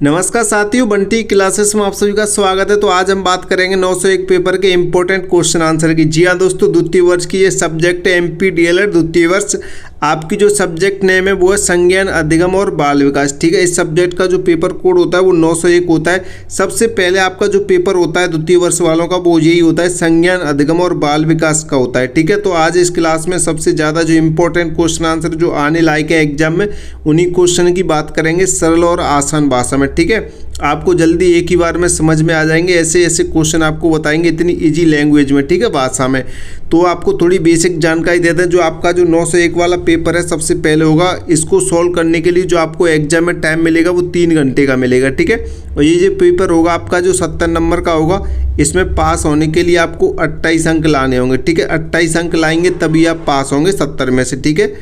नमस्कार साथियों, बंटी क्लासेस में आप सभी का स्वागत है। तो आज हम बात करेंगे 901 पेपर के इंपॉर्टेंट क्वेश्चन आंसर की। जी हाँ दोस्तों, द्वितीय वर्ष की ये सब्जेक्ट है एमपी डीएलएड द्वितीय वर्ष। आपकी जो सब्जेक्ट नेम है वो है संज्ञान, अधिगम और बाल विकास। ठीक है, इस सब्जेक्ट का जो पेपर कोड होता है वो 901 होता है। सबसे पहले आपका जो पेपर होता है द्वितीय वर्ष वालों का वो यही होता है, संज्ञान, अधिगम और बाल विकास का होता है। ठीक है, तो आज इस क्लास में सबसे ज़्यादा जो इंपॉर्टेंट क्वेश्चन आंसर जो आने लायक है एग्जाम में, उन्हीं क्वेश्चन की बात करेंगे सरल और आसान भाषा में। ठीक है, आपको जल्दी एक ही बार में समझ में आ जाएंगे, ऐसे ऐसे क्वेश्चन आपको बताएंगे इतनी इजी लैंग्वेज में। ठीक है, भाषा में। तो आपको थोड़ी बेसिक जानकारी देते हैं। जो आपका जो 901 वाला पेपर है सबसे पहले होगा, इसको सॉल्व करने के लिए जो आपको एग्जाम में टाइम मिलेगा वो 3 घंटे का मिलेगा। ठीक है, और ये जो पेपर होगा आपका जो 70 नंबर का होगा, इसमें पास होने के लिए आपको 28 अंक लाने होंगे। ठीक है, 28 अंक लाएंगे तभी आप पास होंगे 70 में से। ठीक है,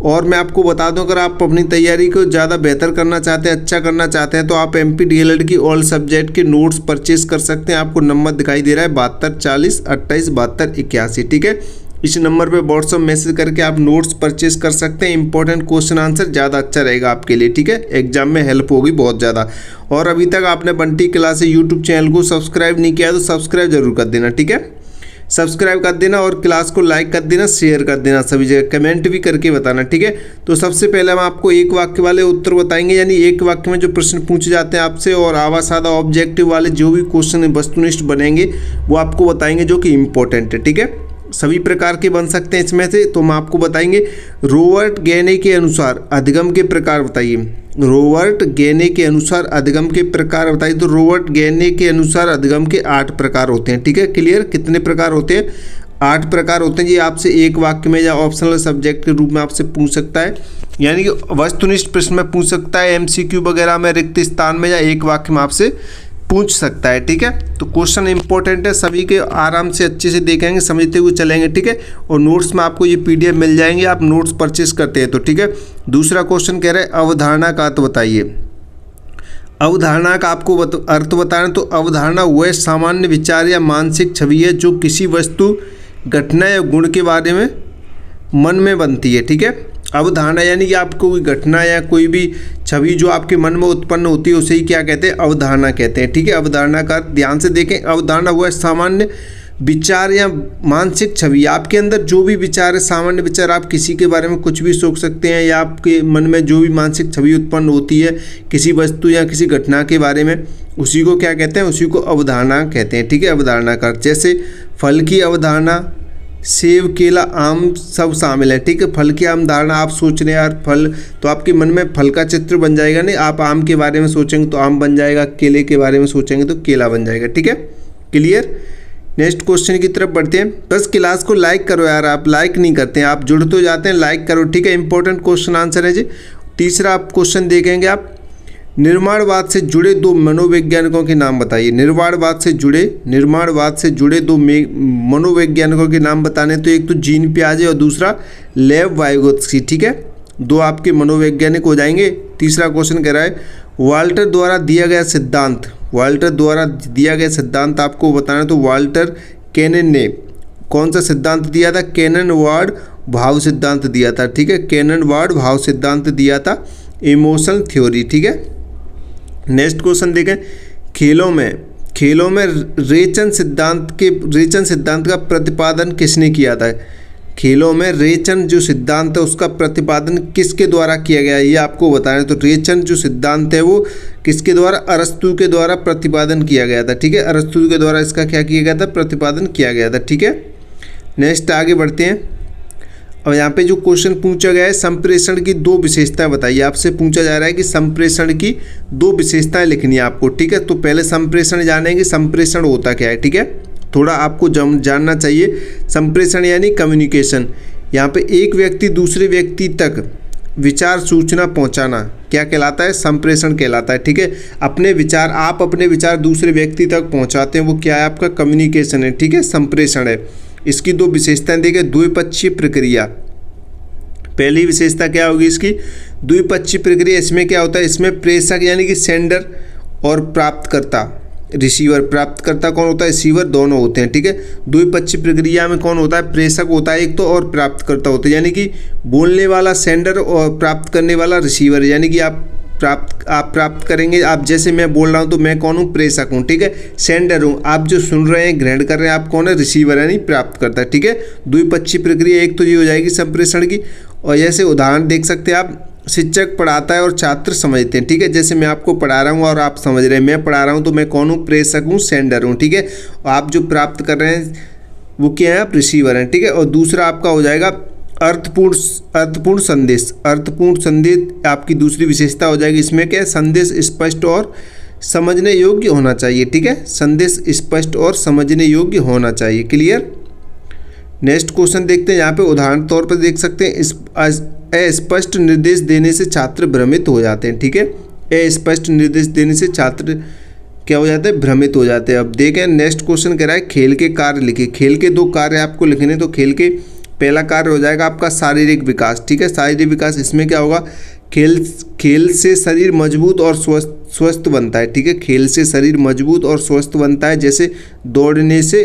और मैं आपको बता दूं, अगर आप अपनी तैयारी को ज़्यादा बेहतर करना चाहते हैं, अच्छा करना चाहते हैं, तो आप एमपी डीएलएड की ऑल सब्जेक्ट के नोट्स परचेज कर सकते हैं। आपको नंबर दिखाई दे रहा है 72 40 28 72 81। ठीक है, इस नंबर पे व्हाट्सअप मैसेज करके आप नोट्स परचेज कर सकते हैं। इंपॉर्टेंट क्वेश्चन आंसर ज़्यादा अच्छा रहेगा आपके लिए। ठीक है, एग्जाम में हेल्प होगी बहुत ज़्यादा। और अभी तक आपने बंटी क्लास यूट्यूब चैनल को सब्सक्राइब नहीं किया तो सब्सक्राइब जरूर कर देना। ठीक है, सब्सक्राइब कर देना और क्लास को लाइक कर देना, शेयर कर देना, सभी जगह कमेंट भी करके बताना। ठीक है, तो सबसे पहले हम आपको एक वाक्य वाले उत्तर बताएंगे, यानी एक वाक्य में जो प्रश्न पूछे जाते हैं आपसे, और आवा सादा ऑब्जेक्टिव वाले जो भी क्वेश्चन वस्तुनिष्ठ बनेंगे वो आपको बताएंगे, जो कि इम्पोर्टेंट है। ठीक है, सभी प्रकार के बन सकते हैं इसमें से। तो हम आपको बताएंगे रॉबर्ट गेने के अनुसार अधिगम के प्रकार बताइए। रॉबर्ट गेने के अनुसार अधिगम के प्रकार बताइए। तो रॉबर्ट गेने के अनुसार अधिगम के 8 प्रकार होते हैं। ठीक है, क्लियर? कितने प्रकार होते हैं? 8 प्रकार होते हैं। ये आपसे एक वाक्य में या ऑप्शनल सब्जेक्ट के रूप में आपसे पूछ सकता है, यानी कि वस्तुनिष्ठ प्रश्न में पूछ सकता है, एमसीक्यू वगैरह में, रिक्त स्थान में, या एक वाक्य में आपसे पूछ सकता है। ठीक है, तो क्वेश्चन इंपॉर्टेंट है, सभी के आराम से अच्छे से देखेंगे, समझते हुए चलेंगे। ठीक है, और नोट्स में आपको ये पीडीएफ मिल जाएंगे, आप नोट्स परचेस करते हैं तो। ठीक है, दूसरा क्वेश्चन कह रहे हैं अवधारणा का अर्थ बताइए। अवधारणा का आपको अर्थ बताना, तो अवधारणा वह सामान्य विचार या मानसिक छवि है जो किसी वस्तु, घटना या गुण के बारे में मन में बनती है। ठीक है, अवधारणा यानी कि आपको कोई घटना या कोई भी छवि जो आपके मन में उत्पन्न होती है उसे ही क्या कहते हैं? अवधारणा कहते हैं। ठीक है, अवधारणा का ध्यान से देखें। अवधारणा वह सामान्य विचार या मानसिक छवि, आपके अंदर जो भी विचार है, सामान्य विचार, आप किसी के बारे में कुछ भी सोच सकते हैं, या आपके मन में जो भी मानसिक छवि उत्पन्न होती है किसी वस्तु या किसी घटना के बारे में, उसी को क्या कहते हैं? उसी को अवधारणा कहते हैं। ठीक है, अवधारणा का जैसे फल की अवधारणा, सेब, केला, आम सब शामिल है। ठीक है, फल की अवधारणा, आप सोच रहे हैं यार फल, तो आपके मन में फल का चित्र बन जाएगा। नहीं, आप आम के बारे में सोचेंगे तो आम बन जाएगा, केले के बारे में सोचेंगे तो केला बन जाएगा। ठीक है, क्लियर? नेक्स्ट क्वेश्चन की तरफ बढ़ते हैं। बस क्लास को लाइक करो यार, आप लाइक नहीं करते हैं, आप जुड़ तो जाते हैं, लाइक करो। ठीक है, इंपॉर्टेंट क्वेश्चन आंसर है जी। तीसरा आप क्वेश्चन देखेंगे आप, निर्माणवाद से जुड़े 2 मनोवैज्ञानिकों के नाम बताइए। निर्माणवाद से जुड़े 2 मनोवैज्ञानिकों के नाम बताने, तो एक तो जीन पियाजे और दूसरा लेव वाइगोत्स्की। ठीक है, 2 आपके मनोवैज्ञानिक हो जाएंगे। तीसरा क्वेश्चन कह रहा है वाल्टर द्वारा दिया गया सिद्धांत। वाल्टर द्वारा दिया गया सिद्धांत आपको बताना, तो वाल्टर कैनन ने कौन सा सिद्धांत दिया था? कैनन-वार्ड भाव सिद्धांत दिया था। ठीक है, कैनन-वार्ड भाव सिद्धांत दिया था, इमोशनल थ्योरी। ठीक है, नेक्स्ट क्वेश्चन देखें। खेलों में रेचन सिद्धांत का प्रतिपादन किसने किया था? खेलों में रेचन जो सिद्धांत है उसका प्रतिपादन किसके द्वारा किया गया है, ये आपको बताना है। तो रेचन जो सिद्धांत है वो किसके द्वारा? अरस्तु के द्वारा प्रतिपादन किया गया था। ठीक है, अरस्तु के द्वारा इसका क्या किया गया था? प्रतिपादन किया गया था। ठीक है, नेक्स्ट आगे बढ़ते हैं। और यहाँ पे जो क्वेश्चन पूछा गया है, संप्रेषण की 2 विशेषताएं बताइए। आपसे पूछा जा रहा है कि संप्रेषण की 2 विशेषताएं लिखनी है आपको। ठीक है, तो पहले संप्रेषण जानेंगे, संप्रेषण होता क्या है। ठीक है, थोड़ा आपको जानना चाहिए। संप्रेषण यानी कम्युनिकेशन। यहाँ पे एक व्यक्ति दूसरे व्यक्ति तक विचार सूचना पहुँचाना क्या कहलाता है? संप्रेषण कहलाता है। ठीक है, आप अपने विचार दूसरे व्यक्ति तक पहुँचाते हैं, वो क्या है? आपका कम्युनिकेशन है। ठीक है, संप्रेषण है। इसकी 2 विशेषताएं देखिए। द्विपक्षीय प्रक्रिया, पहली विशेषता क्या होगी इसकी? द्विपक्षीय प्रक्रिया। इसमें क्या होता है? इसमें प्रेषक यानी कि सेंडर और प्राप्तकर्ता, रिसीवर, प्राप्तकर्ता कौन होता है? रिसीवर, दोनों होते हैं। ठीक है, द्विपक्षीय प्रक्रिया में कौन होता है? प्रेषक होता है एक तो, और प्राप्तकर्ता होता है, यानी कि बोलने वाला सेंडर और प्राप्त करने वाला रिसीवर। यानी कि आप आप प्राप्त करेंगे। आप जैसे मैं बोल रहा हूँ तो मैं कौन हूँ, प्रेषक हूँ, ठीक है, सेंडर हूँ। आप जो सुन रहे हैं, ग्रहण कर रहे हैं, आप कौन है, रिसीवर यानी प्राप्त करता है, ठीक है। द्विपक्षीय प्रक्रिया एक तो ये हो जाएगी संप्रेषण की। और जैसे उदाहरण देख सकते हैं आप, शिक्षक पढ़ाता है और छात्र समझते हैं, ठीक है। जैसे मैं आपको पढ़ा रहा हूँ और आप समझ रहे हैं, मैं पढ़ा रहा हूँ तो मैं कौन हूँ, प्रेषक हूँ, सेंडर हूँ, ठीक है। और आप जो प्राप्त कर रहे हैं वो क्या है, आप रिसीवर हैं, ठीक है। और दूसरा आपका हो जाएगा अर्थपूर्ण संदेश। अर्थपूर्ण संदेश आपकी दूसरी विशेषता हो जाएगी। इसमें क्या है, संदेश स्पष्ट और समझने योग्य होना चाहिए, ठीक है। संदेश स्पष्ट और समझने योग्य होना चाहिए। क्लियर। नेक्स्ट क्वेश्चन देखते हैं। यहाँ पे उदाहरण तौर पर देख सकते हैं, अस्पष्ट निर्देश देने से छात्र भ्रमित हो जाते हैं, ठीक है। अस्पष्ट निर्देश देने से छात्र क्या हो जाते हैं, भ्रमित हो जाते हैं। अब देखें नेक्स्ट क्वेश्चन कह रहा है खेल के कार्य लिखिए। खेल के 2 कार्य आपको लिखने, तो खेल के पहला कार्य हो जाएगा आपका शारीरिक विकास, ठीक है। शारीरिक विकास, इसमें क्या होगा, खेल से शरीर मजबूत और स्वस्थ बनता है, ठीक है। खेल से शरीर मजबूत और स्वस्थ बनता है। जैसे दौड़ने से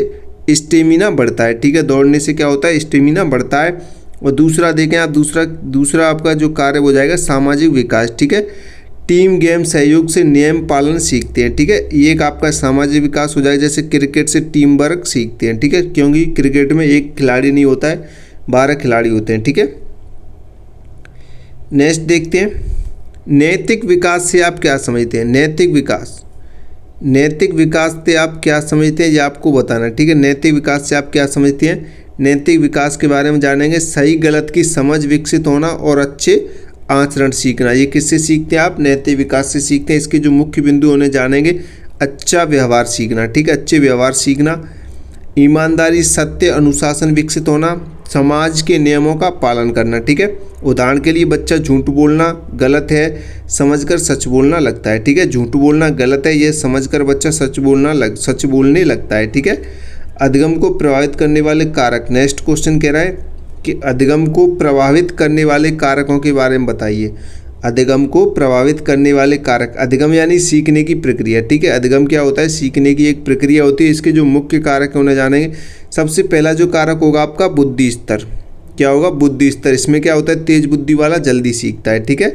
स्टेमिना बढ़ता है, ठीक है। दौड़ने से क्या होता है, स्टेमिना बढ़ता है। और दूसरा देखें आप, दूसरा आपका जो कार्य हो जाएगा सामाजिक विकास, ठीक है। टीम गेम सहयोग से नियम पालन सीखते हैं, ठीक है। ये एक आपका सामाजिक विकास हो जाएगा। जैसे क्रिकेट से टीम वर्क सीखते हैं, ठीक है, क्योंकि क्रिकेट में एक खिलाड़ी नहीं होता है, 12 खिलाड़ी होते हैं, ठीक है। नेक्स्ट देखते हैं, नैतिक विकास से आप क्या समझते हैं। नैतिक विकास से आप क्या समझते हैं, ये आपको बताना है, ठीक है। नैतिक विकास से आप क्या समझते हैं। नैतिक विकास के बारे में जानेंगे। सही गलत की समझ विकसित होना और अच्छे आचरण सीखना। ये किससे सीखते हैं आप, नैतिक विकास से सीखते हैं। इसके जो मुख्य बिंदु होने जानेंगे, अच्छा व्यवहार सीखना, ठीक है, अच्छे व्यवहार सीखना, ईमानदारी, सत्य, अनुशासन विकसित होना, समाज के नियमों का पालन करना, ठीक है। उदाहरण के लिए बच्चा झूठ बोलना गलत है समझकर सच बोलना लगता है, ठीक है। झूठ बोलना गलत है ये समझकर बच्चा सच बोलने लगता है, ठीक है। अधिगम को प्रभावित करने वाले कारक। नेक्स्ट क्वेश्चन कह रहा है कि अधिगम को प्रभावित करने वाले कारकों के बारे में बताइए। अधिगम को प्रभावित करने वाले कारक। अधिगम यानी सीखने की प्रक्रिया, ठीक है। अधिगम क्या होता है, सीखने की एक प्रक्रिया होती है। इसके जो मुख्य कारक होने जानेंगे। सबसे पहला जो कारक होगा आपका बुद्धि स्तर। क्या होगा, बुद्धि स्तर। इसमें क्या होता है, तेज बुद्धि वाला जल्दी सीखता है, ठीक है।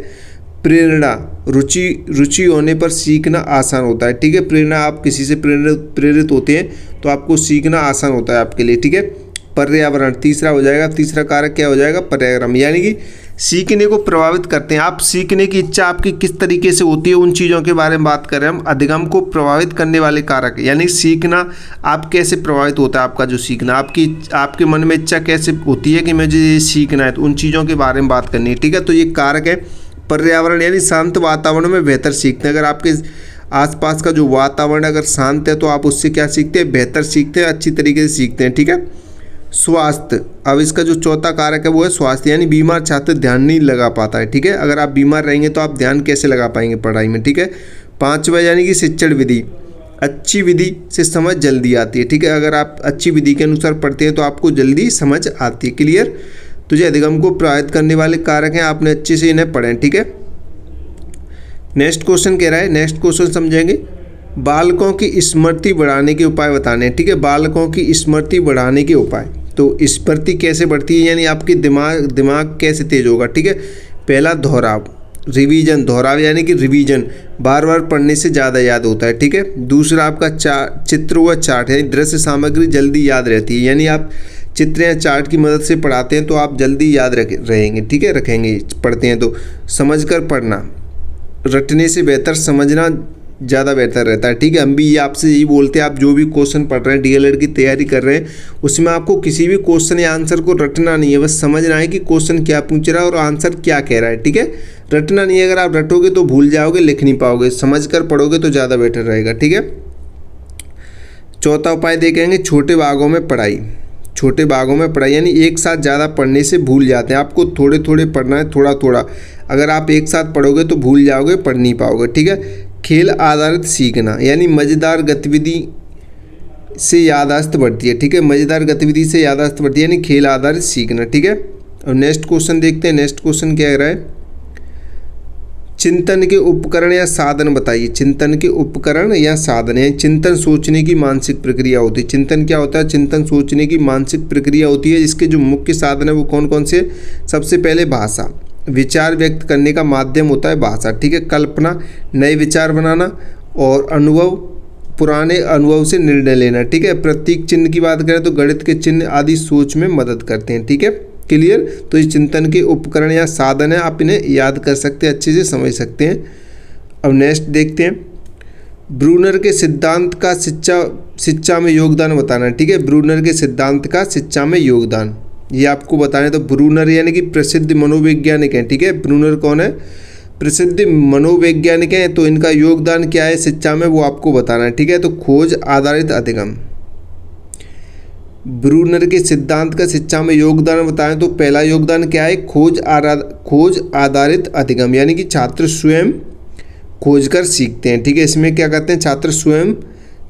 प्रेरणा, रुचि होने पर सीखना आसान होता है, ठीक है। प्रेरणा, आप किसी से प्रेरित होते हैं तो आपको सीखना आसान होता है आपके लिए, ठीक है। पर्यावरण तीसरा हो जाएगा। तीसरा कारक क्या हो जाएगा, पर्यावरण, यानी कि सीखने को प्रभावित करते हैं। आप सीखने की इच्छा आपकी किस तरीके से होती है, उन चीज़ों के बारे में बात कर रहे हैं हम। अधिगम को प्रभावित करने वाले कारक, यानी सीखना आप कैसे प्रभावित होता है, आपका जो सीखना, आपके मन में इच्छा कैसे होती है कि मुझे ये सीखना है, तो उन चीज़ों के बारे में बात करनी है, ठीक है। तो ये कारक है। पर्यावरण यानी शांत वातावरण में बेहतर सीखते हैं। अगर आपके आसपास का जो वातावरण अगर शांत है तो आप उससे क्या सीखते हैं, बेहतर सीखते हैं, अच्छी तरीके से सीखते हैं, ठीक है। स्वास्थ्य, अब इसका जो चौथा कारक है वो है स्वास्थ्य, यानी बीमार छात्र ध्यान नहीं लगा पाता है, ठीक है। अगर आप बीमार रहेंगे तो आप ध्यान कैसे लगा पाएंगे पढ़ाई में, ठीक है। पांचवा यानी कि शिक्षण विधि, अच्छी विधि से समझ जल्दी आती है, ठीक है। अगर आप अच्छी विधि के अनुसार पढ़ते हैं तो आपको जल्दी समझ आती है। क्लियर। तो ये अधिगम को प्रभावित करने वाले कारक हैं, आपने अच्छे से इन्हें पढ़ें, ठीक है। नेक्स्ट क्वेश्चन कह रहा है, नेक्स्ट क्वेश्चन समझेंगे, बालकों की स्मृति बढ़ाने के उपाय बताने हैं, ठीक है। बालकों की स्मृति बढ़ाने के उपाय, तो स्मृति कैसे बढ़ती है, यानी आपकी दिमाग कैसे तेज होगा, ठीक है। पहला दोहराव, रिवीजन, दोहराव यानी कि रिवीजन, बार बार पढ़ने से ज़्यादा याद होता है, ठीक है। दूसरा आपका चित्र व चार्ट है, दृश्य सामग्री जल्दी याद रहती है, यानी आप चित्र या चार्ट की मदद से पढ़ाते हैं तो आप जल्दी याद रहेंगे, ठीक है, रखेंगे, पढ़ते हैं तो। समझकर पढ़ना, रटने से बेहतर समझना ज़्यादा बेहतर रहता है, ठीक है। हम भी ये आपसे यही बोलते हैं, आप जो भी क्वेश्चन पढ़ रहे हैं, डीएलएड की तैयारी कर रहे हैं, उसमें आपको किसी भी क्वेश्चन या आंसर को रटना नहीं है, बस समझना है कि क्वेश्चन क्या पूछ रहा है और आंसर क्या कह रहा है, ठीक है। रटना नहीं है, अगर आप रटोगे तो भूल जाओगे, लिख नहीं पाओगे, समझ कर पढ़ोगे तो ज़्यादा बेटर रहेगा, ठीक है। चौथा उपाय देखेंगे, छोटे भागों में पढ़ाई। छोटे भागों में पढ़ाई यानी एक साथ ज़्यादा पढ़ने से भूल जाते हैं, आपको थोड़े थोड़े पढ़ना है, थोड़ा थोड़ा। अगर आप एक साथ पढ़ोगे तो भूल जाओगे, पढ़ नहीं पाओगे, ठीक है। खेल आधारित सीखना, यानी मज़ेदार गतिविधि से याददाश्त बढ़ती है, ठीक है। मज़ेदार गतिविधि से याददाश्त बढ़ती है, यानी खेल आधारित सीखना, ठीक है। और नेक्स्ट क्वेश्चन देखते हैं। नेक्स्ट क्वेश्चन क्या कह रहा है, चिंतन के उपकरण या साधन बताइए। चिंतन के उपकरण या साधन है। चिंतन सोचने की मानसिक प्रक्रिया होती है। चिंतन क्या होता है, चिंतन सोचने की मानसिक प्रक्रिया होती है। इसके जो मुख्य साधन है वो कौन कौन से, सबसे पहले भाषा, विचार व्यक्त करने का माध्यम होता है भाषा, ठीक है। कल्पना, नए विचार बनाना, और अनुभव, पुराने अनुभव से निर्णय लेना, ठीक है। प्रतीक चिन्ह की बात करें तो गणित के चिन्ह आदि सोच में मदद करते हैं, ठीक है। क्लियर। तो इस चिंतन के उपकरण या साधन है, आप इन्हें याद कर सकते हैं, अच्छे से समझ सकते हैं। अब नेक्स्ट देखते हैं, ब्रूनर के सिद्धांत का शिक्षा में योगदान बताना, ठीक है। ब्रूनर के सिद्धांत का शिक्षा में योगदान ये आपको बताना है। तो ब्रूनर यानी कि प्रसिद्ध मनोवैज्ञानिक हैं, ठीक है। ब्रूनर कौन है? प्रसिद्ध मनोवैज्ञानिक हैं। तो इनका योगदान क्या है शिक्षा में, वो आपको बताना है, ठीक है। तो खोज आधारित अधिगम, ब्रूनर के सिद्धांत का शिक्षा में योगदान बताएं तो पहला योगदान क्या है? खोज आधारित अधिगम, यानी कि छात्र स्वयं खोज कर सीखते हैं, ठीक है। इसमें क्या करते हैं? छात्र स्वयं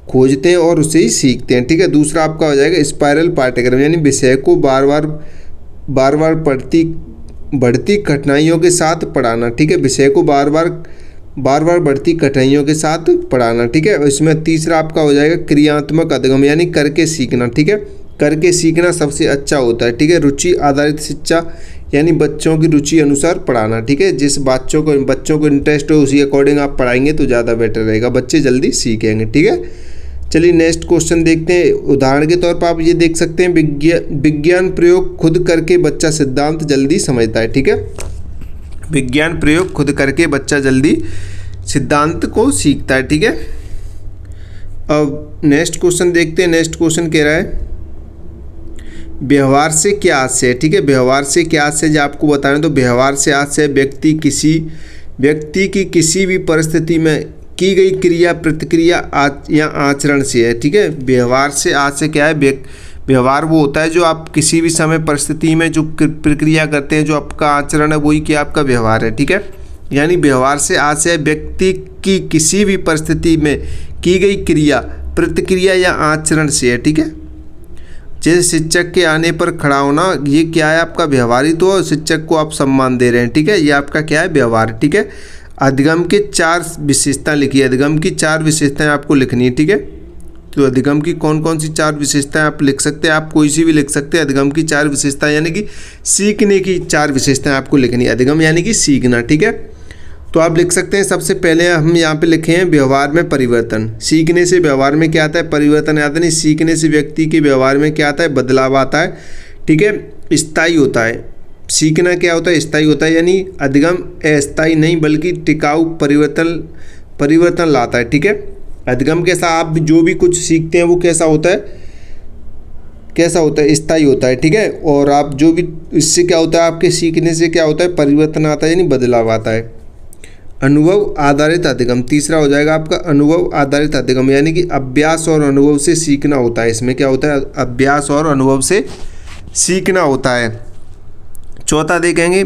खोजते हैं और उसे ही सीखते हैं, ठीक है। दूसरा आपका हो जाएगा स्पाइरल पाठ्यक्रम, यानी विषय को बार बार बढ़ती कठिनाइयों के साथ पढ़ाना, ठीक है। विषय को बार बार बढ़ती कठिनाइयों के साथ पढ़ाना, ठीक है। इसमें तीसरा आपका हो जाएगा क्रियात्मक अधिगम, यानी करके सीखना, ठीक है। करके सीखना सबसे अच्छा होता है, ठीक है। रुचि आधारित शिक्षा, यानी बच्चों की रुचि अनुसार पढ़ाना, ठीक है। जिस बच्चों को इंटरेस्ट हो उसी अकॉर्डिंग आप पढ़ाएंगे तो ज़्यादा बेटर रहेगा, बच्चे जल्दी सीखेंगे, ठीक है। चलिए नेक्स्ट क्वेश्चन देखते हैं। उदाहरण के तौर पर आप ये देख सकते हैं, विज्ञान प्रयोग खुद करके बच्चा सिद्धांत जल्दी समझता है, ठीक है। विज्ञान प्रयोग खुद करके बच्चा जल्दी सिद्धांत को सीखता है, ठीक है। अब नेक्स्ट क्वेश्चन देखते हैं। नेक्स्ट क्वेश्चन कह रहा है व्यवहार से क्या आशय है, ठीक है। व्यवहार से क्या आशय जो आपको बताना है, तो व्यवहार से आशय व्यक्ति की किसी भी परिस्थिति में की गई क्रिया, प्रतिक्रिया या आचरण से है, ठीक है। व्यवहार से आशय क्या है? व्यवहार वो होता है जो आप किसी भी समय परिस्थिति में जो प्रक्रिया करते हैं, जो आपका आचरण है वही क्या आपका व्यवहार है, ठीक है। यानी व्यवहार से आशय व्यक्ति की किसी भी परिस्थिति में की गई क्रिया, प्रतिक्रिया या आचरण से है, ठीक है। जैसे शिक्षक के आने पर खड़ा होना, ये क्या है आपका व्यवहार ही तो है, शिक्षक को आप सम्मान दे रहे हैं, ठीक है। ये आपका क्या है? व्यवहार, ठीक है। अधिगम के 4 विशेषताएं लिखिए, अधिगम की 4 विशेषताएं आपको लिखनी है, ठीक है। तो अधिगम की कौन कौन सी 4 विशेषताएं आप लिख सकते हैं? आप कोई सी भी लिख सकते हैं। अधिगम की 4 विशेषताएं यानी कि सीखने की 4 विशेषताएं आपको लिखनी है। अधिगम यानी कि सीखना, ठीक है। तो आप लिख सकते हैं, सबसे पहले हम यहाँ पे लिखे हैं व्यवहार में परिवर्तन। सीखने से व्यवहार में क्या आता है? परिवर्तन आता नहीं। सीखने से व्यक्ति के व्यवहार में क्या आता है? बदलाव आता है, ठीक है। स्थायी होता है। सीखना क्या होता है? स्थायी होता है, यानी अधिगम अस्थायी नहीं बल्कि टिकाऊ परिवर्तन लाता है, ठीक है। अधिगम कैसा? आप जो भी कुछ सीखते हैं वो कैसा होता है? स्थायी होता है, ठीक है। और आप जो भी इससे क्या होता है? आपके सीखने से क्या होता है? परिवर्तन आता है, यानी बदलाव आता है। अनुभव आधारित अधिगम, तीसरा हो जाएगा आपका अनुभव आधारित अधिगम, यानी कि अभ्यास और अनुभव से सीखना होता है। इसमें क्या होता है? अभ्यास और अनुभव से सीखना होता है। चौथा देखेंगे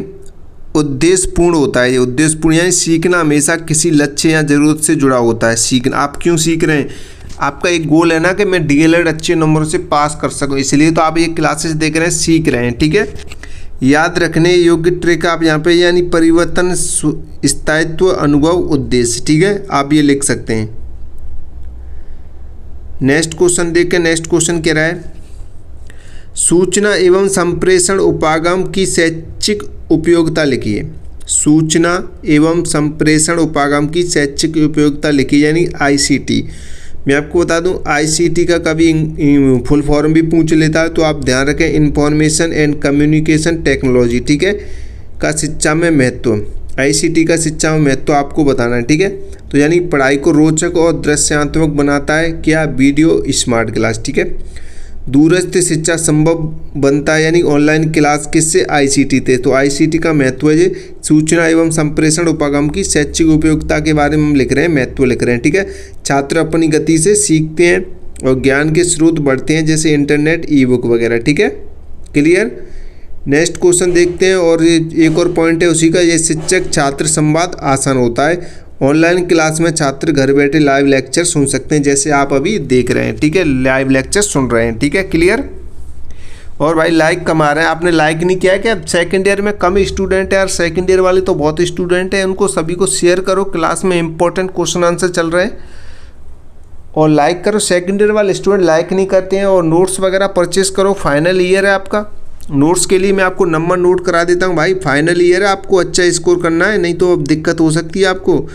उद्देश्यपूर्ण होता है। ये उद्देश्यपूर्ण यानी सीखना हमेशा किसी लक्ष्य या ज़रूरत से जुड़ा होता है। सीखना, आप क्यों सीख रहे हैं? आपका एक गोल है ना कि मैं डीएलएड अच्छे नंबर से पास कर सकूं, इसलिए तो आप ये क्लासेस देख रहे हैं, सीख रहे हैं, ठीक है। याद रखने योग्य ट्रिक आप यहाँ पे, यानी परिवर्तन, स्थायित्व, अनुभव, उद्देश्य, ठीक है। आप ये लिख सकते हैं। नेक्स्ट क्वेश्चन देख के, नेक्स्ट क्वेश्चन कह रहा है सूचना एवं संप्रेषण उपागम की शैक्षिक उपयोगिता लिखिए। सूचना एवं संप्रेषण उपागम की शैक्षिक उपयोगिता लिखिए, यानी आईसीटी। मैं आपको बता दूं, आईसीटी का कभी फुल फॉर्म भी पूछ लेता है, तो आप ध्यान रखें, इंफॉर्मेशन एंड कम्युनिकेशन टेक्नोलॉजी, ठीक है, का शिक्षा में महत्व। आईसीटी का शिक्षा में महत्व आपको बताना है, ठीक है। तो यानी पढ़ाई को रोचक और दृश्यात्मक बनाता है क्या? वीडियो स्मार्ट क्लास, ठीक है। दूरस्थ शिक्षा संभव बनता है, यानी ऑनलाइन क्लास किससे? आईसीटी थे। तो आईसीटी का महत्व है सूचना एवं संप्रेषण उपागम की शैक्षिक उपयोगिता के बारे में हम लिख रहे हैं, महत्व लिख रहे हैं, ठीक है। छात्र अपनी गति से सीखते हैं और ज्ञान के स्रोत बढ़ते हैं, जैसे इंटरनेट, ई बुक वगैरह, ठीक है। क्लियर। नेक्स्ट क्वेश्चन देखते हैं, और एक और पॉइंट है उसी का, ये शिक्षक छात्र संवाद आसान होता है। ऑनलाइन क्लास में छात्र घर बैठे लाइव लेक्चर सुन सकते हैं, जैसे आप अभी देख रहे हैं, ठीक है, लाइव लेक्चर सुन रहे हैं, ठीक है। क्लियर। और भाई लाइक कमा रहे हैं, आपने लाइक नहीं किया है क्या? सेकंड ईयर में कम स्टूडेंट है यार, सेकंड ईयर वाले तो बहुत स्टूडेंट हैं, उनको सभी को शेयर करो, क्लास में इंपॉर्टेंट क्वेश्चन आंसर चल रहे हैं, और लाइक करो। सेकंड ईयर वाले स्टूडेंट लाइक नहीं करते हैं, और नोट्स वगैरह परचेस करो, फाइनल ईयर है आपका, नोट्स के लिए मैं आपको नंबर नोट करा देता हूँ भाई, फाइनल ईयर है, आपको अच्छा स्कोर करना है, नहीं तो अब दिक्कत हो सकती है आपको।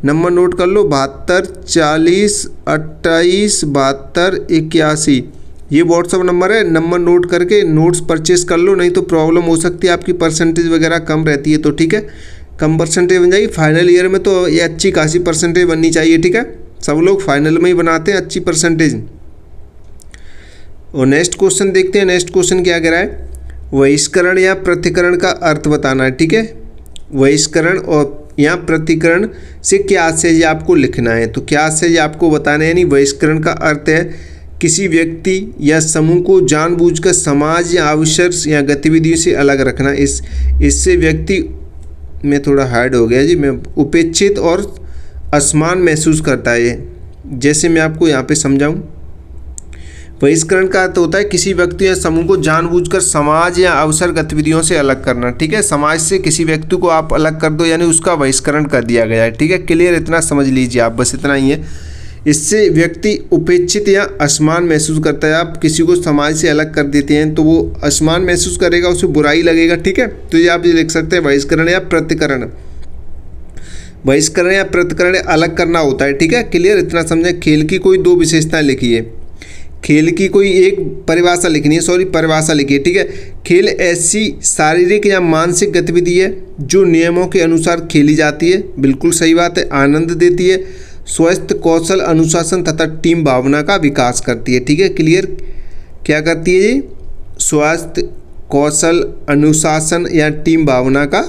नंबर नोट कर लो, 72 40 28 72 81, ये व्हाट्सअप नंबर है। नंबर नोट करके नोट्स परचेस कर लो, नहीं तो प्रॉब्लम हो सकती है, आपकी परसेंटेज वगैरह कम रहती है तो ठीक है, कम परसेंटेज बन जाएगी। फाइनल ईयर में तो ये अच्छी खासी परसेंटेज बननी चाहिए, ठीक है, सब लोग फाइनल में ही बनाते हैं अच्छी परसेंटेज। और नेक्स्ट क्वेश्चन देखते हैं, नेक्स्ट क्वेश्चन क्या कह रहा है, वहिष्करण या पृथक्करण का अर्थ बताना है, ठीक है। वहिष्करण और या पृथक्करण से क्या आशय आपको लिखना है, तो क्या आशय आपको बताना है। यानी वहिष्करण का अर्थ है किसी व्यक्ति या समूह को जानबूझकर समाज या अवसर या गतिविधियों से अलग रखना। इससे व्यक्ति में थोड़ा हार्ड हो गया जी, मैं उपेक्षित और असमान महसूस करता है। जैसे मैं आपको यहाँ पे समझाऊँ, बहिष्करण का अर्थ होता है किसी व्यक्ति या समूह को जानबूझकर समाज या अवसर गतिविधियों से अलग करना, ठीक है। समाज से किसी व्यक्ति को आप अलग कर दो, यानी उसका बहिष्करण कर दिया गया है, ठीक है। क्लियर, इतना समझ लीजिए आप, बस इतना ही है। इससे व्यक्ति उपेक्षित या असमान महसूस करता है। आप किसी को समाज से अलग कर देते हैं तो वो असमान महसूस करेगा, उसे बुराई लगेगा, ठीक है। तो ये आप ये लिख सकते हैं बहिष्करण या पृथक्करण। बहिष्करण या पृथक्करण अलग करना होता है, ठीक है। क्लियर, इतना समझें। खेल की कोई दो विशेषताएं लिखिए, खेल की कोई एक परिभाषा लिखनी है, परिभाषा लिखिए, ठीक है। खेल ऐसी शारीरिक या मानसिक गतिविधि है जो नियमों के अनुसार खेली जाती है, बिल्कुल सही बात है। आनंद देती है, स्वस्थ कौशल अनुशासन तथा टीम भावना का विकास करती है, ठीक है। क्लियर, क्या करती है जी, स्वस्थ कौशल अनुशासन या टीम भावना का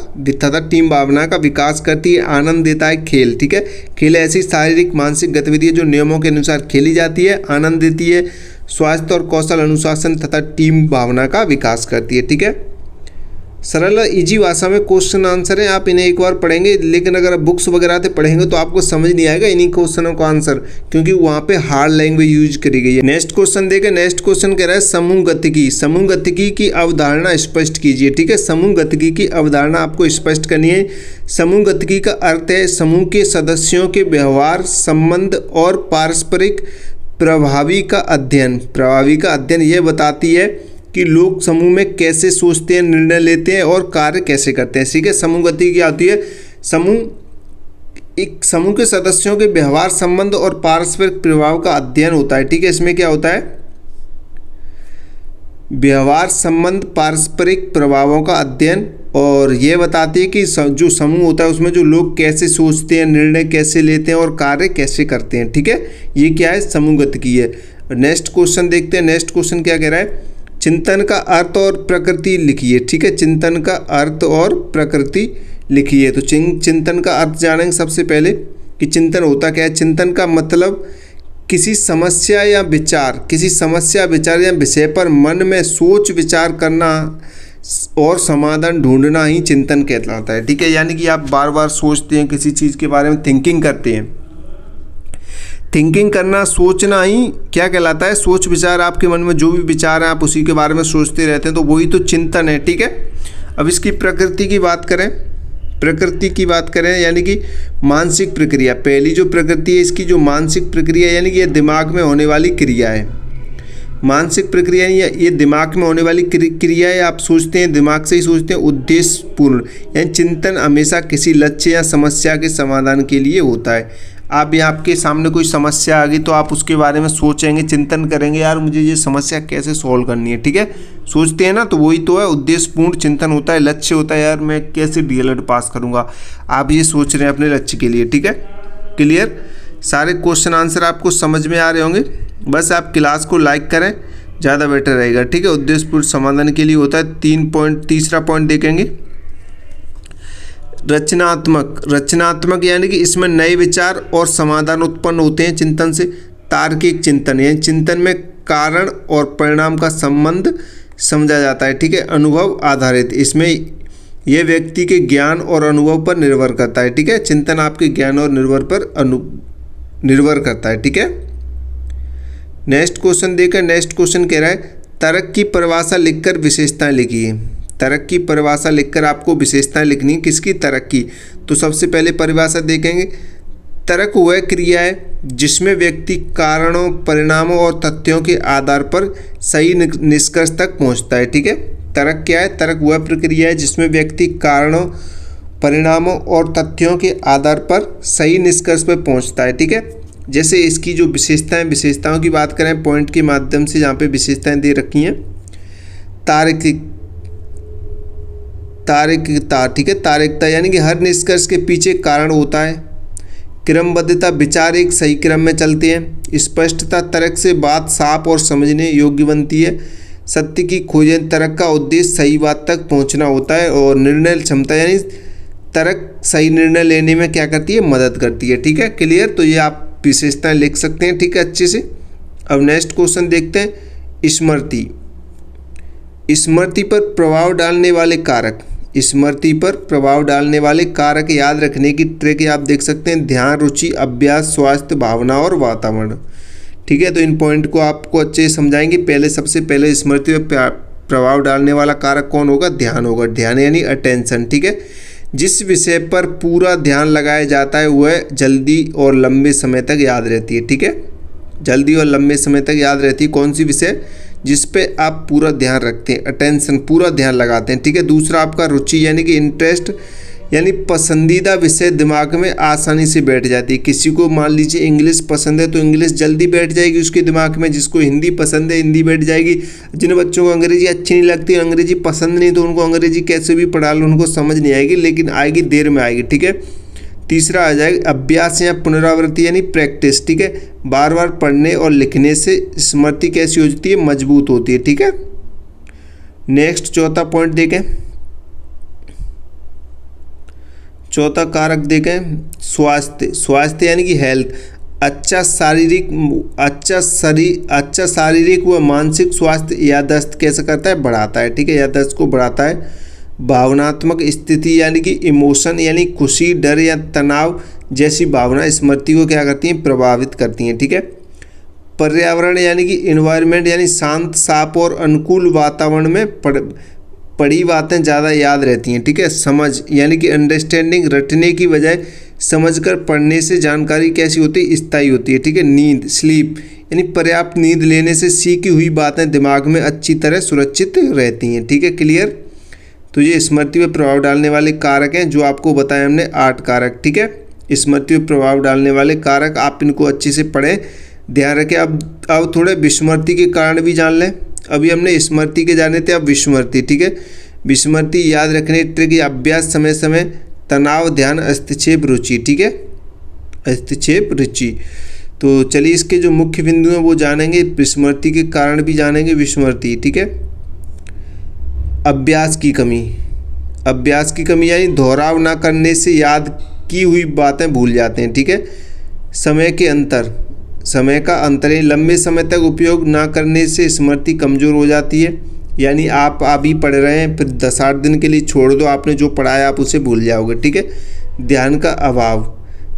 विकास करती है। आनंद देता है खेल, ठीक है। खेल ऐसी शारीरिक मानसिक गतिविधि है जो नियमों के अनुसार खेली जाती है, आनंद देती है, स्वास्थ्य और कौशल अनुशासन तथा टीम भावना का विकास करती है, ठीक है। सरल इजी भाषा में क्वेश्चन आंसर है, आप इन्हें एक बार पढ़ेंगे, लेकिन अगर आप बुक्स वगैरह से पढ़ेंगे तो आपको समझ नहीं आएगा इन्हीं क्वेश्चनों का आंसर, क्योंकि वहाँ पे हार्ड लैंग्वेज यूज करी गई है। नेक्स्ट क्वेश्चन देखें, नेक्स्ट क्वेश्चन कह रहा है समूह गतिकी। समूह गतिकी की अवधारणा स्पष्ट कीजिए, ठीक है। समूह गतिकी की अवधारणा आपको स्पष्ट करनी है। समूह गतिकी का अर्थ है समूह के सदस्यों के व्यवहार, संबंध और पारस्परिक प्रभावी का अध्ययन यह बताती है कि लोग समूह में कैसे सोचते हैं, निर्णय लेते हैं और कार्य कैसे करते हैं, ठीक है। समूह गतिकी क्या होती है, एक समूह के सदस्यों के व्यवहार, संबंध और पारस्परिक प्रभाव का अध्ययन होता है, ठीक है। इसमें क्या होता है, व्यवहार, संबंध, पारस्परिक प्रभावों का अध्ययन, और यह बताती है कि जो समूह होता है उसमें जो लोग कैसे सोचते हैं, निर्णय कैसे लेते हैं और कार्य कैसे करते हैं, ठीक है। ये क्या है, समूह गतिकी है। नेक्स्ट क्वेश्चन देखते हैं, नेक्स्ट क्वेश्चन क्या कह रहा है, चिंतन का अर्थ और प्रकृति लिखिए, ठीक है। चिंतन का अर्थ और प्रकृति लिखिए। तो चिंतन का अर्थ जानेंगे सबसे पहले कि चिंतन होता क्या है। चिंतन का मतलब किसी समस्या या विचार या विषय पर मन में सोच विचार करना और समाधान ढूंढना ही चिंतन कहलाता है, ठीक है। यानी कि आप बार बार सोचते हैं किसी चीज़ के बारे में, थिंकिंग करते हैं। थिंकिंग करना, सोचना ही क्या कहलाता है, सोच विचार। आपके मन में जो भी विचार है आप उसी के बारे में सोचते रहते हैं, तो वही तो चिंतन है, ठीक है। अब इसकी प्रकृति की बात करें, यानी कि मानसिक प्रक्रिया। पहली जो प्रकृति है इसकी, जो मानसिक प्रक्रिया, यानी कि ये दिमाग में होने वाली क्रिया है। मानसिक प्रक्रिया ये दिमाग में होने वाली क्रिया है। आप सोचते हैं, दिमाग से ही सोचते हैं, उद्देश्यपूर्ण। यानी चिंतन हमेशा किसी लक्ष्य या समस्या के समाधान के लिए होता है। आप यहाँ आपके सामने कोई समस्या आ गई तो आप उसके बारे में सोचेंगे, चिंतन करेंगे, यार मुझे ये समस्या कैसे सॉल्व करनी है, ठीक है। सोचते हैं ना, तो वही तो है उद्देश्यपूर्ण चिंतन होता है। लक्ष्य होता है, यार मैं कैसे डीएलएड पास करूँगा, आप ये सोच रहे हैं अपने लक्ष्य के लिए, ठीक है। क्लियर, सारे क्वेश्चन आंसर आपको समझ में आ रहे होंगे। बस आप क्लास को लाइक करें, ज़्यादा बेटर रहेगा, ठीक है। उद्देश्यपूर्ण समाधान के लिए होता है 3 पॉइंट। तीसरा पॉइंट देखेंगे रचनात्मक, यानी कि इसमें नए विचार और समाधान उत्पन्न होते हैं चिंतन से। तार्किक चिंतन, यानी चिंतन में कारण और परिणाम का संबंध समझा जाता है, ठीक है। अनुभव आधारित, इसमें यह व्यक्ति के ज्ञान और अनुभव पर निर्भर करता है, ठीक है। चिंतन आपके ज्ञान और निर्भर करता है, ठीक है। नेक्स्ट क्वेश्चन देखकर, नेक्स्ट क्वेश्चन कह रहा है तर्क की परिभाषा लिखकर विशेषताएं लिखिए। तर्क की परिभाषा लिखकर आपको विशेषताएं लिखनी है। किसकी, तर्क की। तो सबसे पहले परिभाषा देखेंगे, तर्क वह क्रिया है जिसमें व्यक्ति कारणों, परिणामों और तथ्यों के आधार पर सही निष्कर्ष तक पहुंचता है, ठीक है। तर्क क्या है? तर्क वह प्रक्रिया है जिसमें व्यक्ति कारणों, परिणामों और तथ्यों के आधार पर सही निष्कर्ष पर पहुंचता है। ठीक है, जैसे इसकी जो विशेषताओं की बात करें पॉइंट के माध्यम से, जहाँ पे विशेषताएं दे रखी हैं। तार्किकता, ठीक है, तार्किकता यानी कि हर निष्कर्ष के पीछे कारण होता है। क्रमबद्धता, विचार एक सही क्रम में चलते हैं। स्पष्टता, तर्क से बात साफ और समझने योग्य बनती है। सत्य की खोजें, तर्क का उद्देश्य सही बात तक पहुंचना होता है। और निर्णय क्षमता यानी तर्क सही निर्णय लेने में क्या करती है? मदद करती है। ठीक है, क्लियर? तो ये आप विशेषताएं लिख सकते हैं, ठीक है, अच्छे से। अब नेक्स्ट क्वेश्चन देखते हैं। स्मृति पर प्रभाव डालने वाले कारक। स्मृति पर प्रभाव डालने वाले कारक याद रखने की ट्रिक आप देख सकते हैं। ध्यान, रुचि, अभ्यास, स्वास्थ्य, भावना और वातावरण। ठीक है, तो इन पॉइंट को आपको अच्छे से समझाएंगे। सबसे पहले स्मृति पर प्रभाव डालने वाला कारक कौन होगा? ध्यान होगा। ध्यान यानी अटेंशन। ठीक है, जिस विषय पर पूरा ध्यान लगाया जाता है वह जल्दी और लंबे समय तक याद रहती है। ठीक है, जल्दी और लंबे समय तक याद रहती है। कौन सी विषय? जिस पे आप पूरा ध्यान रखते हैं, अटेंशन, पूरा ध्यान लगाते हैं। ठीक है, दूसरा आपका रुचि यानी कि इंटरेस्ट, यानी पसंदीदा विषय दिमाग में आसानी से बैठ जाती है। किसी को मान लीजिए इंग्लिश पसंद है तो इंग्लिश जल्दी बैठ जाएगी उसके दिमाग में। जिसको हिंदी पसंद है हिंदी बैठ जाएगी। जिन बच्चों को अंग्रेजी अच्छी नहीं लगती, अंग्रेजी पसंद नहीं, तो उनको अंग्रेजी कैसे भी पढ़ा लो उनको समझ नहीं आएगी, लेकिन आएगी, देर में आएगी। ठीक है, तीसरा आ जाएगा अभ्यास या पुनरावृत्ति यानी प्रैक्टिस। ठीक है, बार बार पढ़ने और लिखने से स्मृति कैसी होती है? मजबूत होती है। ठीक है, नेक्स्ट चौथा पॉइंट देखें। चौथा कारक देखें, स्वास्थ्य यानी कि हेल्थ। अच्छा शारीरिक व मानसिक स्वास्थ्य याददाश्त कैसे करता है? बढ़ाता है। ठीक है, याददाश्त को बढ़ाता है। भावनात्मक स्थिति यानी कि इमोशन, यानी खुशी, डर या तनाव जैसी भावना स्मृति को क्या करती हैं? प्रभावित करती हैं। ठीक है, पर्यावरण यानी कि इन्वायरमेंट, यानी शांत, साफ और अनुकूल वातावरण में पढ़ी बातें ज़्यादा याद रहती हैं। ठीक है, समझ यानी कि अंडरस्टैंडिंग, रटने की बजाय समझकर पढ़ने से जानकारी कैसी होती है? स्थायी होती है। ठीक है, नींद, स्लीप यानी पर्याप्त नींद लेने से सीखी हुई बातें दिमाग में अच्छी तरह सुरक्षित रहती हैं। ठीक है, क्लियर? तो ये स्मृति पर प्रभाव डालने वाले कारक हैं जो आपको बताया हमने 8 कारक। ठीक है, स्मृति पर प्रभाव डालने वाले कारक, आप इनको अच्छे से पढ़ें, ध्यान रखें। अब थोड़े विस्मृति के कारण भी जान लें। अभी हमने स्मृति के जाने थे, अब विस्मृति। ठीक है, विस्मृति याद रखने ट्रिक, अभ्यास, समय समय, तनाव, ध्यान, हस्तक्षेप, रुचि। ठीक है, हस्तक्षेप, रुचि। तो चलिए इसके जो मुख्य बिंदु हैं वो जानेंगे, विस्मृति के कारण भी जानेंगे। विस्मृति, ठीक है, अभ्यास की कमी यानी दोहराव ना करने से याद की हुई बातें भूल जाते हैं। ठीक है, समय का अंतर है, लंबे समय तक उपयोग ना करने से स्मृति कमज़ोर हो जाती है। यानी आप अभी पढ़ रहे हैं, फिर 10-8 दिन के लिए छोड़ दो, आपने जो पढ़ाया आप उसे भूल जाओगे। ठीक है, ध्यान का अभाव,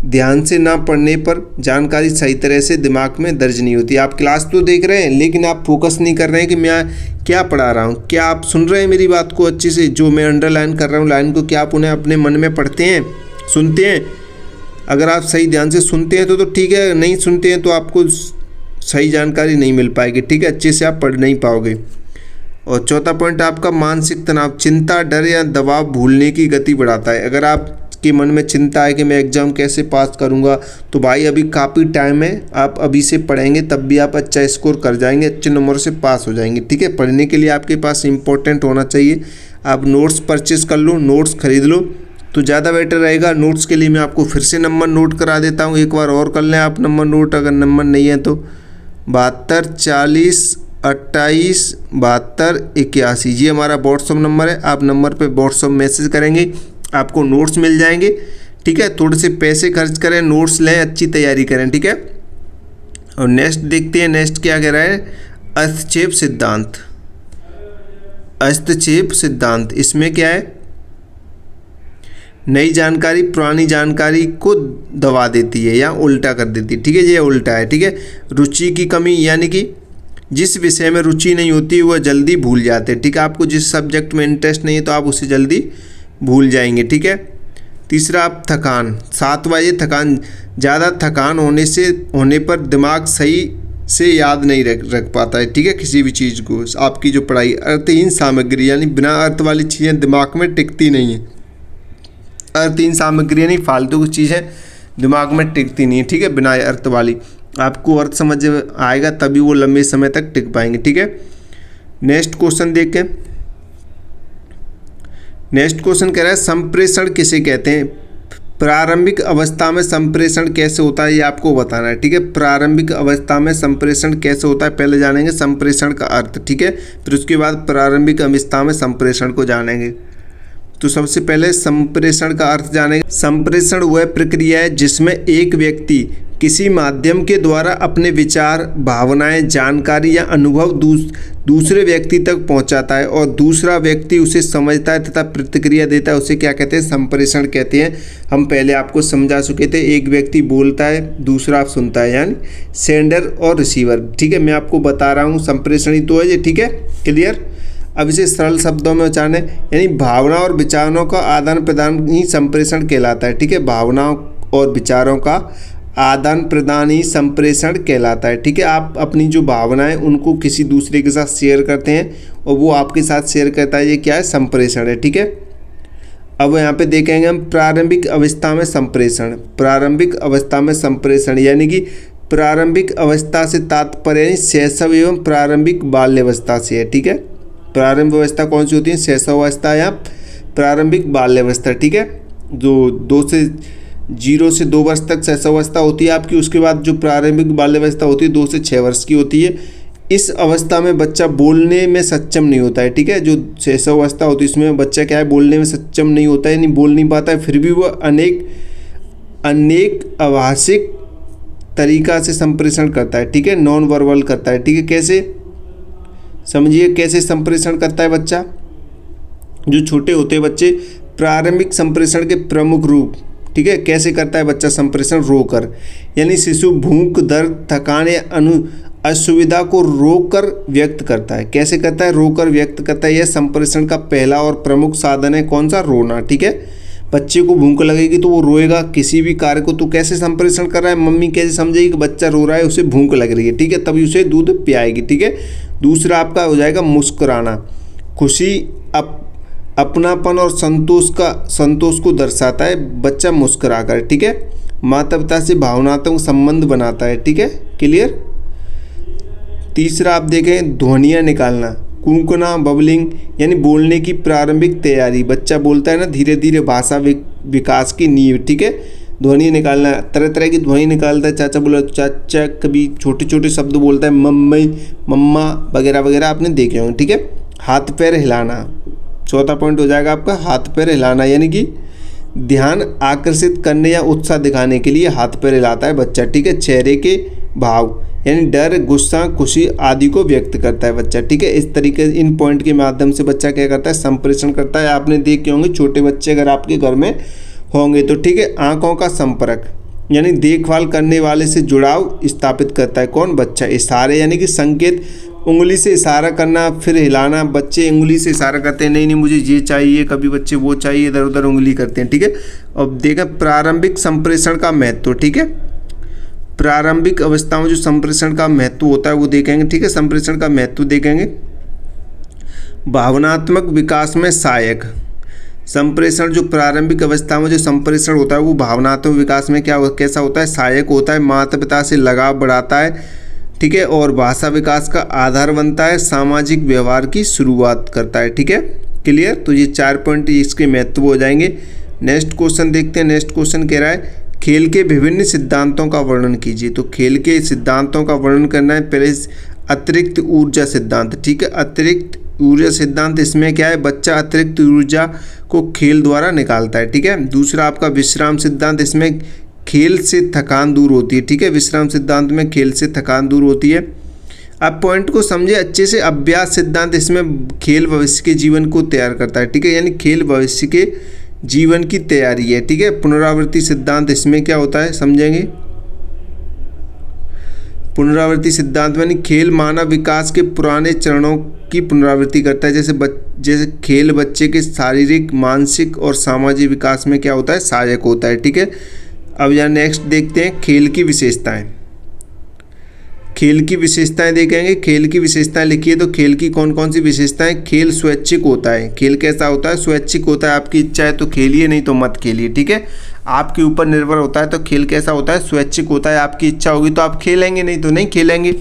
ध्यान से ना पढ़ने पर जानकारी सही तरह से दिमाग में दर्ज नहीं होती। आप क्लास तो देख रहे हैं लेकिन आप फोकस नहीं कर रहे हैं कि मैं क्या पढ़ा रहा हूँ। क्या आप सुन रहे हैं मेरी बात को अच्छे से? जो मैं अंडरलाइन कर रहा हूँ लाइन को, क्या आप उन्हें अपने मन में पढ़ते हैं, सुनते हैं? अगर आप सही ध्यान से सुनते हैं तो ठीक है, नहीं सुनते हैं तो आपको सही जानकारी नहीं मिल पाएगी। ठीक है, अच्छे से आप पढ़ नहीं पाओगे। और चौथा पॉइंट आपका मानसिक तनाव, चिंता, डर या दबाव भूलने की गति बढ़ाता है। अगर आपके मन में चिंता है कि मैं एग्ज़ाम कैसे पास करूंगा, तो भाई अभी काफ़ी टाइम है, आप अभी से पढ़ेंगे तब भी आप अच्छा स्कोर कर जाएंगे, अच्छे नंबर से पास हो जाएंगे। ठीक है, पढ़ने के लिए आपके पास इंपॉर्टेंट होना चाहिए। आप नोट्स परचेज़ कर लो, नोट्स खरीद लो तो ज़्यादा बेटर रहेगा। नोट्स के लिए मैं आपको फिर से नंबर नोट करा देता हूँ, एक बार और कर लें आप नंबर नोट, अगर नंबर नहीं है तो 72 40 28 72 81, ये हमारा व्हाट्सअप नंबर है। आप नंबर पे व्हाट्सअप मैसेज करेंगे, आपको नोट्स मिल जाएंगे। ठीक है, थोड़े से पैसे खर्च करें, नोट्स लें, अच्छी तैयारी करें। ठीक है, और नेक्स्ट देखते हैं, नेक्स्ट क्या कह रहा है? हस्तक्षेप सिद्धांत। इसमें क्या है? नई जानकारी पुरानी जानकारी को दबा देती है या उल्टा कर देती है। ठीक है, ये उल्टा है। ठीक है, रुचि की कमी यानी कि जिस विषय में रुचि नहीं होती वह जल्दी भूल जाते हैं। ठीक है, आपको जिस सब्जेक्ट में इंटरेस्ट नहीं है तो आप उसे जल्दी भूल जाएंगे। ठीक है, तीसरा आप थकान, 7वां ये थकान, ज़्यादा थकान होने पर दिमाग सही से याद नहीं रख पाता है, ठीक है, किसी भी चीज़ को। आपकी जो पढ़ाई अर्थहीन सामग्री यानी बिना अर्थ वाली चीज़ें दिमाग में टिकती नहीं है। अर्थहीन सामग्री यानी फालतू की चीज़ें दिमाग में टिकती नहीं है, ठीक है, बिना अर्थ वाली। आपको अर्थ समझ में आएगा तभी वो लंबे समय तक टिक पाएंगे, ठीक है। नेक्स्ट क्वेश्चन देखें। नेक्स्ट क्वेश्चन कह रहा है संप्रेषण किसे कहते हैं। प्रारंभिक अवस्था में संप्रेषण कैसे होता है ये आपको बताना है, ठीक है। प्रारंभिक अवस्था में संप्रेषण कैसे होता है पहले जानेंगे संप्रेषण का अर्थ, ठीक है, फिर उसके बाद प्रारंभिक अवस्था में संप्रेषण को जानेंगे। तो सबसे पहले संप्रेषण का अर्थ जानेंगे। संप्रेषण वह प्रक्रिया है जिसमें एक व्यक्ति किसी माध्यम के द्वारा अपने विचार, भावनाएं, जानकारी या अनुभव दूसरे व्यक्ति तक पहुंचाता है और दूसरा व्यक्ति उसे समझता है तथा प्रतिक्रिया देता है, उसे क्या कहते हैं, संप्रेषण कहते हैं। हम पहले आपको समझा चुके थे, एक व्यक्ति बोलता है दूसरा सुनता है, यानी सेंडर और रिसीवर, ठीक है। मैं आपको बता रहा हूँ संप्रेषण ही तो है ये, ठीक है, क्लियर। अब इसे सरल शब्दों में उच्चारण है, यानी भावना और विचारों का आदान प्रदान ही संप्रेषण कहलाता है, ठीक है। भावनाओं और विचारों का आदान प्रदान ही संप्रेषण कहलाता है, ठीक है। आप अपनी जो भावनाएं उनको किसी दूसरे के साथ शेयर करते हैं और वो आपके साथ शेयर करता है, ये क्या है, संप्रेषण है, ठीक है। अब यहाँ पे देखेंगे हम प्रारंभिक अवस्था में संप्रेषण। प्रारंभिक अवस्था में संप्रेषण यानी कि प्रारंभिक अवस्था से तात्पर्य शैशव एवं प्रारंभिक बाल्यावस्था से है, ठीक है। प्रारंभिक अवस्था कौन सी होती है, शैशवावस्था या प्रारंभिक बाल्यावस्था, ठीक है। जो 0 से 2 वर्ष तक शैशवावस्था होती है आपकी, उसके बाद जो प्रारंभिक बाल्यावस्था होती है 2 से 6 वर्ष की होती है। इस अवस्था में बच्चा बोलने में सक्षम नहीं होता है, ठीक है। जो शैशवावस्था होती है इसमें बच्चा क्या है, बोलने में सक्षम नहीं होता है, यानी बोल नहीं पाता है, फिर भी वह अनेक आभाषिक तरीका से संप्रेषण करता है, ठीक है, नॉन वर्बल करता है, ठीक है। कैसे, समझिए कैसे संप्रेषण करता है बच्चा। जो छोटे होते हैं बच्चे, प्रारंभिक संप्रेषण के प्रमुख रूप, ठीक है, कैसे करता है बच्चा संप्रेषण, रोकर, यानी शिशु भूख, दर्द, थकान या असुविधा को रोकर व्यक्त करता है। कैसे करता है, रोकर व्यक्त करता है। यह संप्रेषण का पहला और प्रमुख साधन है, कौन सा, रोना, ठीक है। बच्चे को भूख लगेगी तो वो रोएगा किसी भी कार्य को, तो कैसे संप्रेषण कर रहा है, मम्मी कैसे समझेगी कि बच्चा रो रहा है, उसे भूख लग रही है, ठीक है, तभी उसे दूध पियाएगी, ठीक है। दूसरा आपका हो जाएगा मुस्कुराना। खुशी, अपनापन और संतोष को दर्शाता है बच्चा मुस्कुरा कर, ठीक है। माता पिता से भावनात्मक संबंध बनाता है, ठीक है, क्लियर। तीसरा आप देखें ध्वनियाँ निकालना, कूकना, बबलिंग, यानी बोलने की प्रारंभिक तैयारी। बच्चा बोलता है ना, धीरे धीरे भाषा विकास की नींव, ठीक है। ध्वनि निकालना, तरह तरह की ध्वनि निकालता है। चाचा बोला चाचा, कभी छोटे छोटे शब्द बोलता है, मम्मी, मम्मा वगैरह वगैरह आपने देखे होंगे, ठीक है। हाथ पैर हिलाना, चौथा पॉइंट हो जाएगा आपका हाथ पैर हिलाना, यानी कि ध्यान आकर्षित करने या उत्साह दिखाने के लिए हाथ पैर हिलाता है बच्चा, ठीक है। चेहरे के भाव, यानी डर, गुस्सा, खुशी आदि को व्यक्त करता है बच्चा, ठीक है। इस तरीके इन पॉइंट के माध्यम से बच्चा क्या करता है, संप्रेषण करता है। आपने देखे होंगे छोटे बच्चे अगर आपके घर में होंगे तो, ठीक है। आंखों का संपर्क, यानी देखभाल करने वाले से जुड़ाव स्थापित करता है, कौन, बच्चा। इशारे, यानी कि संकेत, उंगली से इशारा करना फिर हिलाना। बच्चे उंगली से इशारा करते हैं, नहीं मुझे ये चाहिए, कभी बच्चे वो चाहिए, इधर उधर उंगली करते हैं, ठीक है। अब देखें प्रारंभिक संप्रेषण का महत्व, ठीक है। प्रारंभिक अवस्था में जो संप्रेषण का महत्व होता है वो देखेंगे, ठीक है। संप्रेषण का महत्व देखेंगे। भावनात्मक विकास में सहायक। संप्रेषण जो प्रारंभिक अवस्था में जो संप्रेषण होता है वो भावनात्मक विकास में कैसा होता है, सहायक होता है। माता पिता से लगाव बढ़ाता है, ठीक है, और भाषा विकास का आधार बनता है। सामाजिक व्यवहार की शुरुआत करता है, ठीक है, क्लियर। तो ये 4 पॉइंट इसके महत्व हो जाएंगे। नेक्स्ट क्वेश्चन देखते हैं। नेक्स्ट क्वेश्चन कह रहा है खेल के विभिन्न सिद्धांतों का वर्णन कीजिए। तो खेल के सिद्धांतों का वर्णन करना है। पहले अतिरिक्त ऊर्जा सिद्धांत, ठीक है। अतिरिक्त ऊर्जा सिद्धांत, इसमें क्या है, बच्चा अतिरिक्त ऊर्जा को खेल द्वारा निकालता है, ठीक है। दूसरा आपका विश्राम सिद्धांत, इसमें खेल से थकान दूर होती है, ठीक है। विश्राम सिद्धांत में खेल से थकान दूर होती है। अब पॉइंट को समझे अच्छे से। अभ्यास सिद्धांत, इसमें खेल भविष्य के जीवन को तैयार करता है, ठीक है, यानी खेल भविष्य के जीवन की तैयारी है, ठीक है। पुनरावृत्ति सिद्धांत, इसमें क्या होता है समझेंगे। पुनरावृत्ति सिद्धांत में खेल मानव विकास के पुराने चरणों की पुनरावृत्ति करता है। जैसे खेल बच्चे के शारीरिक, मानसिक और सामाजिक विकास में क्या होता है, सहायक होता है, ठीक है। अब यहाँ नेक्स्ट देखते हैं खेल की विशेषताएं। खेल की विशेषताएं देखेंगे। खेल की विशेषताएं लिखिए, तो खेल की कौन कौन सी विशेषताएं। खेल स्वैच्छिक होता है। खेल कैसा होता है? स्वैच्छिक होता है। आपकी इच्छा है तो खेलिए, नहीं तो मत खेलिए, ठीक है। आपके ऊपर निर्भर होता है। तो खेल कैसा होता है? स्वैच्छिक होता है। आपकी इच्छा होगी तो आप खेलेंगे, नहीं तो नहीं खेलेंगे।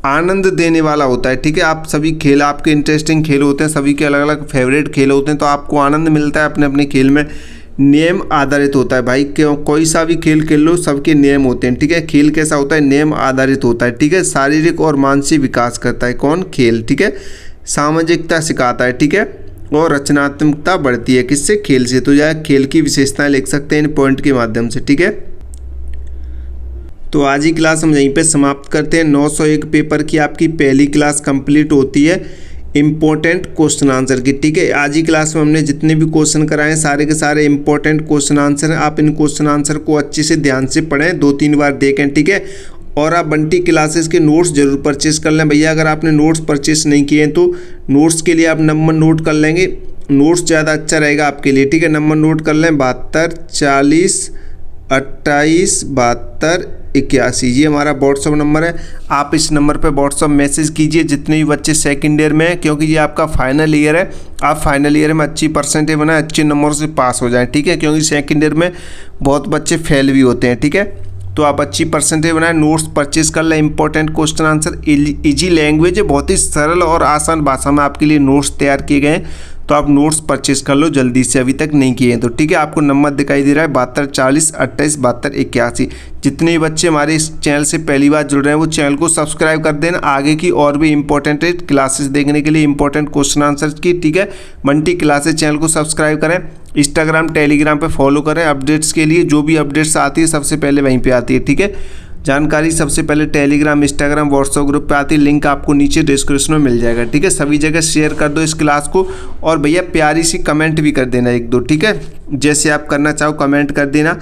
आनंद देने वाला होता है, ठीक है। आप सभी खेल, आपके इंटरेस्टिंग खेल होते हैं, सभी के अलग अलग फेवरेट खेल होते हैं, तो आपको आनंद मिलता है अपने अपने खेल में। नियम आधारित होता है भाई, क्यों कोई सा भी खेल खेल लो, सबके नियम होते हैं, ठीक है। खेल कैसा होता है? नियम आधारित होता है, ठीक है। शारीरिक और मानसिक विकास करता है कौन? खेल, ठीक है। सामाजिकता सिखाता है, ठीक है। और रचनात्मकता बढ़ती है किससे? खेल से। तो यह खेल की विशेषताएं लिख सकते हैं इन पॉइंट के माध्यम से, ठीक है। तो आज ही क्लास हम यहीं पे समाप्त करते हैं। 901 पेपर की आपकी पहली क्लास कंप्लीट होती है इम्पोर्टेंट क्वेश्चन आंसर की, ठीक है। आज ही क्लास में हमने जितने भी क्वेश्चन कराए सारे के सारे इंपॉर्टेंट क्वेश्चन आंसर हैं। आप इन क्वेश्चन आंसर को अच्छे से ध्यान से पढ़ें, 2-3 बार देखें, ठीक है। और आप बंटी क्लासेस के नोट्स जरूर परचेस कर लें भैया। अगर आपने नोट्स परचेस नहीं किए हैं तो नोट्स के लिए आप नंबर नोट कर लेंगे, नोट्स ज़्यादा अच्छा रहेगा आपके लिए, ठीक है। नंबर नोट कर लें 72 40 28 72 81, ये हमारा व्हाट्सअप नंबर है। आप इस नंबर पे व्हाट्सअप मैसेज कीजिए जितने भी बच्चे सेकंड ईयर में हैं, क्योंकि ये आपका फाइनल ईयर है। आप फाइनल ईयर में अच्छी परसेंटेज बनाएं, अच्छे नंबरों से पास हो जाएं, ठीक है। क्योंकि सेकंड ईयर में बहुत बच्चे फेल भी होते हैं, ठीक है। तो आप अच्छी परसेंटेज बनाएं, नोट्स परचेज कर लें। Important question answer easy language है, बहुत ही सरल और आसान भाषा में आपके लिए नोट्स तैयार किए गए हैं। तो आप नोट्स परचेज कर लो जल्दी से, अभी तक नहीं किए हैं तो, ठीक है। आपको नंबर दिखाई दे रहा है 72 40 28 72 81। जितने भी बच्चे हमारे इस चैनल से पहली बार जुड़ रहे हैं वो चैनल को सब्सक्राइब कर देना, आगे की और भी इंपॉर्टेंट क्लासेस देखने के लिए, इंपॉर्टेंट क्वेश्चन आंसर की, ठीक है। बंटी क्लासेस चैनल को सब्सक्राइब करें, इंस्टाग्राम टेलीग्राम पे फॉलो करें। अपडेट्स के लिए जो भी अपडेट्स आती है सबसे पहले वहीं पे आती है, ठीक है। जानकारी सबसे पहले टेलीग्राम इंस्टाग्राम व्हाट्सएप ग्रुप पे आती है, लिंक आपको नीचे डिस्क्रिप्शन में मिल जाएगा, ठीक है। सभी जगह शेयर कर दो इस क्लास को, और भैया प्यारी सी कमेंट भी कर देना 1-2, ठीक है। जैसे आप करना चाहो कमेंट कर देना,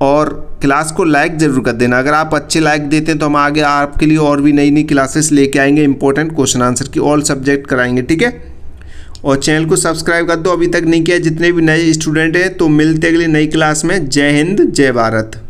और क्लास को लाइक ज़रूर कर देना। अगर आप अच्छे लाइक देते हैं तो हम आगे आपके लिए और भी नई नई क्लासेस लेके आएंगे, इंपॉर्टेंट क्वेश्चन आंसर की ऑल सब्जेक्ट कराएंगे, ठीक है। और चैनल को सब्सक्राइब कर दो अभी तक नहीं किया जितने भी नए स्टूडेंट हैं। तो मिलते अगली नई क्लास में। जय हिंद, जय भारत।